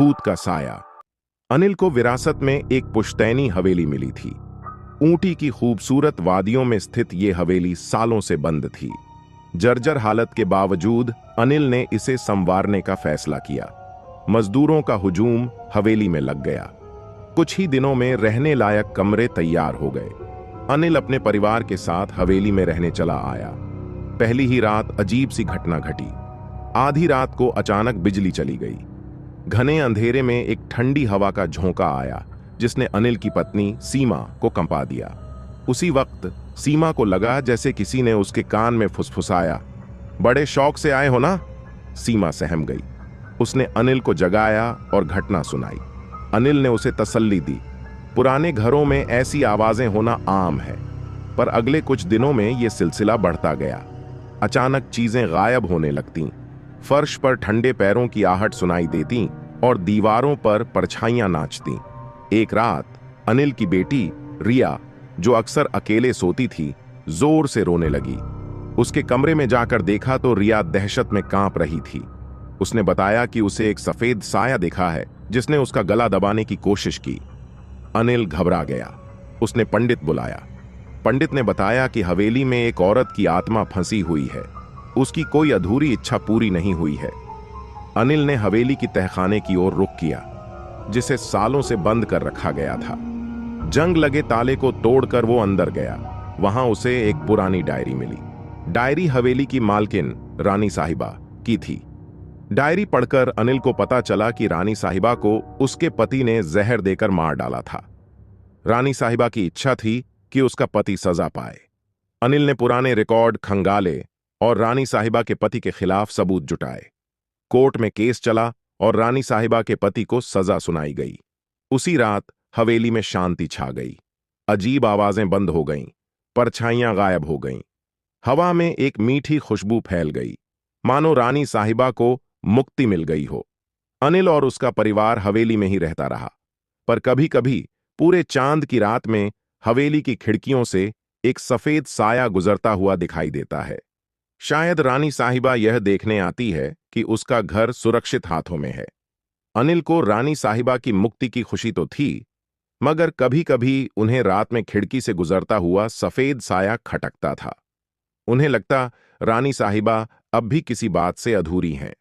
भूत का साया। अनिल को विरासत में एक पुश्तैनी हवेली मिली थी। ऊटी की खूबसूरत वादियों में स्थित ये हवेली सालों से बंद थी। जर्जर हालत के बावजूद अनिल ने इसे संवारने का फैसला किया। मजदूरों का हुजूम हवेली में लग गया। कुछ ही दिनों में रहने लायक कमरे तैयार हो गए। अनिल अपने परिवार के साथ हवेली में रहने चला आया। पहली ही रात अजीब सी घटना घटी। आधी रात को अचानक बिजली चली गई। घने अंधेरे में एक ठंडी हवा का झोंका आया जिसने अनिल की पत्नी सीमा को कंपा दिया। उसी वक्त सीमा को लगा जैसे किसी ने उसके कान में फुसफुसाया, बड़े शौक से आए हो ना? सीमा सहम गई। उसने अनिल को जगाया और घटना सुनाई। अनिल ने उसे तसल्ली दी। पुराने घरों में ऐसी आवाजें होना आम है, पर अगले कुछ दिनों में यह सिलसिला बढ़ता गया। अचानक चीजें गायब होने लगतीं। फर्श पर ठंडे पैरों की आहट सुनाई देती और दीवारों पर परछाइयां नाचतीं। एक रात अनिल की बेटी रिया, जो अक्सर अकेले सोती थी, जोर से रोने लगी। उसके कमरे में जाकर देखा तो रिया दहशत में कांप रही थी। उसने बताया कि उसे एक सफेद साया दिखा है जिसने उसका गला दबाने की कोशिश की। अनिल घबरा गया। उसने पंडित बुलाया। पंडित ने बताया कि हवेली में एक औरत की आत्मा फंसी हुई है। उसकी कोई अधूरी इच्छा पूरी नहीं हुई है। अनिल ने हवेली की तहखाने की ओर रुख किया, जिसे सालों से बंद कर रखा गया था। जंग लगे ताले को तोड़कर वो अंदर गया। वहां उसे एक पुरानी डायरी मिली। डायरी हवेली की मालकिन रानी साहिबा की थी। डायरी पढ़कर अनिल को पता चला कि रानी साहिबा को उसके पति ने जहर देकर मार डाला था। रानी साहिबा की इच्छा थी कि उसका पति सजा पाए। अनिल ने पुराने रिकॉर्ड खंगाले और रानी साहिबा के पति के खिलाफ सबूत जुटाए। कोर्ट में केस चला और रानी साहिबा के पति को सजा सुनाई गई। उसी रात हवेली में शांति छा गई। अजीब आवाजें बंद हो गईं, परछाइयां गायब हो गईं। हवा में एक मीठी खुशबू फैल गई, मानो रानी साहिबा को मुक्ति मिल गई हो। अनिल और उसका परिवार हवेली में ही रहता रहा, पर कभी कभी पूरे चांद की रात में हवेली की खिड़कियों से एक सफेद साया गुजरता हुआ दिखाई देता है। शायद रानी साहिबा यह देखने आती है कि उसका घर सुरक्षित हाथों में है। अनिल को रानी साहिबा की मुक्ति की खुशी तो थी, मगर कभी कभी उन्हें रात में खिड़की से गुजरता हुआ सफेद साया खटकता था। उन्हें लगता रानी साहिबा अब भी किसी बात से अधूरी हैं।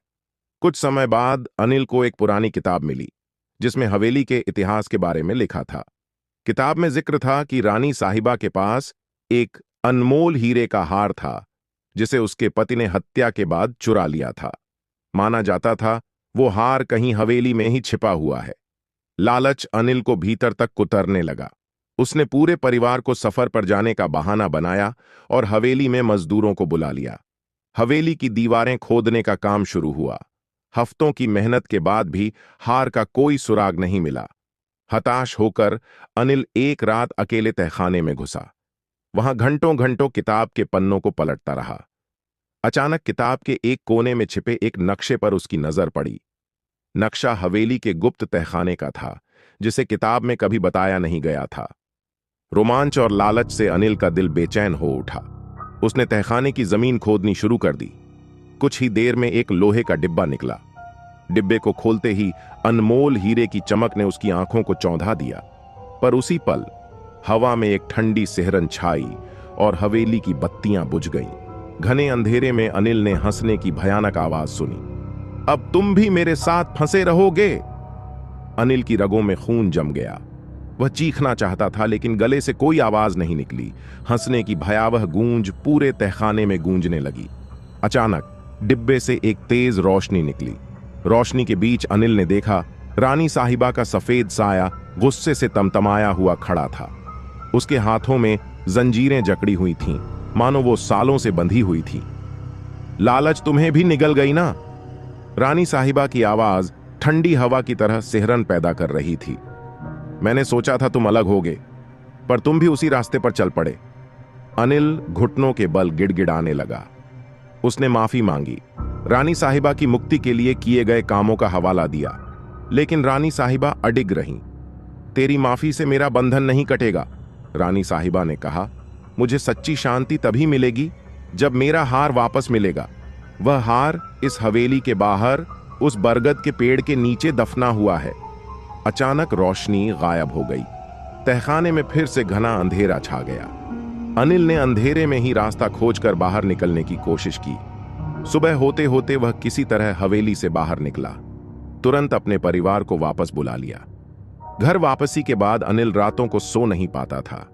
कुछ समय बाद अनिल को एक पुरानी किताब मिली जिसमें हवेली के इतिहास के बारे में लिखा था। किताब में जिक्र था कि रानी साहिबा के पास एक अनमोल हीरे का हार था जिसे उसके पति ने हत्या के बाद चुरा लिया था। माना जाता था वो हार कहीं हवेली में ही छिपा हुआ है। लालच अनिल को भीतर तक कुतरने लगा। उसने पूरे परिवार को सफर पर जाने का बहाना बनाया और हवेली में मजदूरों को बुला लिया। हवेली की दीवारें खोदने का काम शुरू हुआ। हफ्तों की मेहनत के बाद भी हार का कोई सुराग नहीं मिला। हताश होकर अनिल एक रात अकेले तहखाने में घुसा। वहां घंटों घंटों किताब के पन्नों को पलटता रहा। अचानक किताब के एक कोने में छिपे एक नक्शे पर उसकी नजर पड़ी। नक्शा हवेली के गुप्त तहखाने का था, जिसे किताब में कभी बताया नहीं गया था। रोमांच और लालच से अनिल का दिल बेचैन हो उठा। उसने तहखाने की जमीन खोदनी शुरू कर दी। कुछ ही देर में एक लोहे का डिब्बा निकला। डिब्बे को खोलते ही अनमोल हीरे की चमक ने उसकी आंखों को चौंधा दिया। पर उसी पल हवा में एक ठंडी सिहरन छाई और हवेली की बत्तियां बुझ गईं। घने अंधेरे में अनिल ने हंसने की भयानक आवाज सुनी। अब तुम भी मेरे साथ फंसे रहोगे? अनिल की रगों में खून जम गया। वह चीखना चाहता था, लेकिन गले से कोई आवाज नहीं निकली। हंसने की भयावह गूंज पूरे तहखाने में गूंजने लगी। अचानक डिब्बे से एक तेज रोशनी निकली। रोशनी के बीच अनिल ने देखा रानी साहिबा का सफेद साया गुस्से से तमतमाया हुआ खड़ा था। उसके हाथों में जंजीरें जकड़ी हुई थीं, मानो वो सालों से बंधी हुई थी। लालच तुम्हें भी निगल गई ना? रानी साहिबा की आवाज ठंडी हवा की तरह सिहरन पैदा कर रही थी। मैंने सोचा था तुम अलग होगे, पर तुम भी उसी रास्ते पर चल पड़े। अनिल घुटनों के बल गिड़गिड़ाने लगा। उसने माफी मांगी, रानी साहिबा की मुक्ति के लिए किए गए कामों का हवाला दिया, लेकिन रानी साहिबा अडिग रहीं। तेरी माफी से मेरा बंधन नहीं कटेगा, रानी साहिबा ने कहा। मुझे सच्ची शांति तभी मिलेगी जब मेरा हार वापस मिलेगा। वह हार इस हवेली के बाहर उस बरगद के पेड़ के नीचे दफना हुआ है। अचानक रोशनी गायब हो गई। तहखाने में फिर से घना अंधेरा छा गया। अनिल ने अंधेरे में ही रास्ता खोजकर बाहर निकलने की कोशिश की। सुबह होते होते वह किसी तरह हवेली से बाहर निकला। तुरंत अपने परिवार को वापस बुला लिया। घर वापसी के बाद अनिल रातों को सो नहीं पाता था।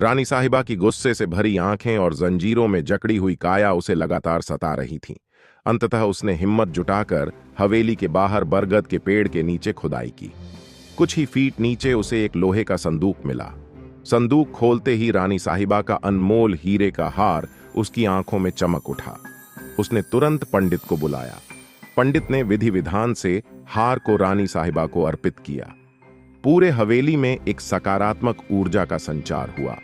रानी साहिबा की गुस्से से भरी आंखें और जंजीरों में जकड़ी हुई काया उसे लगातार सता रही थीं। अंततः उसने हिम्मत जुटाकर हवेली के बाहर बरगद के पेड़ के नीचे खुदाई की। कुछ ही फीट नीचे उसे एक लोहे का संदूक मिला। संदूक खोलते ही रानी साहिबा का अनमोल हीरे का हार उसकी आंखों में चमक उठा। उसने तुरंत पंडित को बुलाया। पंडित ने विधि विधान से हार को रानी साहिबा को अर्पित किया। पूरे हवेली में एक सकारात्मक ऊर्जा का संचार हुआ।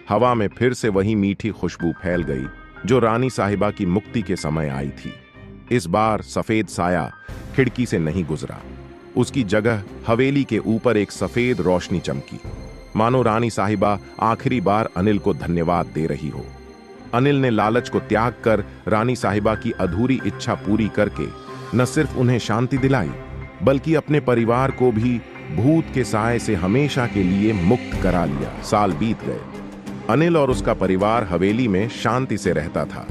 हवा में फिर से वही मीठी खुशबू फैल गई जो रानी साहिबा की मुक्ति के समय आई थी। इस बार सफेद साया खिड़की से नहीं गुजरा। उसकी जगह हवेली के ऊपर एक सफेद रोशनी चमकी, मानो रानी साहिबा आखिरी बार अनिल को धन्यवाद दे रही हो। अनिल ने लालच को त्याग कर रानी साहिबा की अधूरी इच्छा पूरी करके न सिर्फ उन्हें शांति दिलाई, बल्कि अपने परिवार को भी भूत के साए से हमेशा के लिए मुक्त करा लिया। साल बीत गए। अनिल और उसका परिवार हवेली में शांति से रहता था।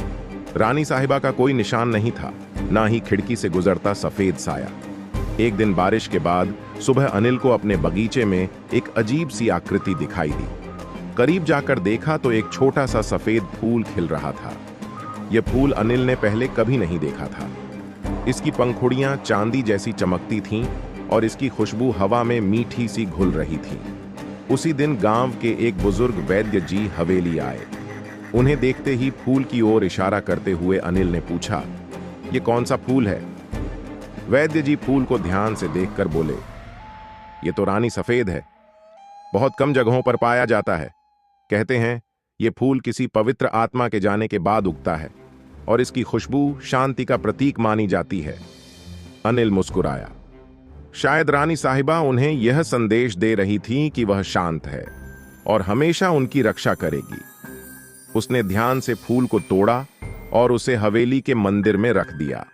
रानी साहिबा का कोई निशान नहीं था, ना ही खिड़की से गुजरता सफेद साया। एक दिन बारिश के बाद सुबह अनिल को अपने बगीचे में एक अजीब सी आकृति दिखाई दी। करीब जाकर देखा तो एक छोटा सा सफेद फूल खिल रहा था। यह फूल अनिल ने पहले कभी नहीं देखा था। इसकी पंखुड़ियां चांदी जैसी चमकती थीं और इसकी खुशबू हवा में मीठी सी घुल रही थी। उसी दिन गांव के एक बुजुर्ग वैद्य जी हवेली आए। उन्हें देखते ही फूल की ओर इशारा करते हुए अनिल ने पूछा, "ये कौन सा फूल है?" वैद्य जी फूल को ध्यान से देखकर बोले, "ये तो रानी सफेद है। बहुत कम जगहों पर पाया जाता है। कहते हैं ये फूल किसी पवित्र आत्मा के जाने के बाद उगता है और इसकी खुशबू शांति का प्रतीक मानी जाती है।" अनिल मुस्कुराया। शायद रानी साहिबा उन्हें यह संदेश दे रही थी कि वह शांत है और हमेशा उनकी रक्षा करेगी। उसने ध्यान से फूल को तोड़ा और उसे हवेली के मंदिर में रख दिया।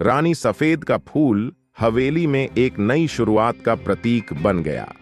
रानी सफेद का फूल हवेली में एक नई शुरुआत का प्रतीक बन गया।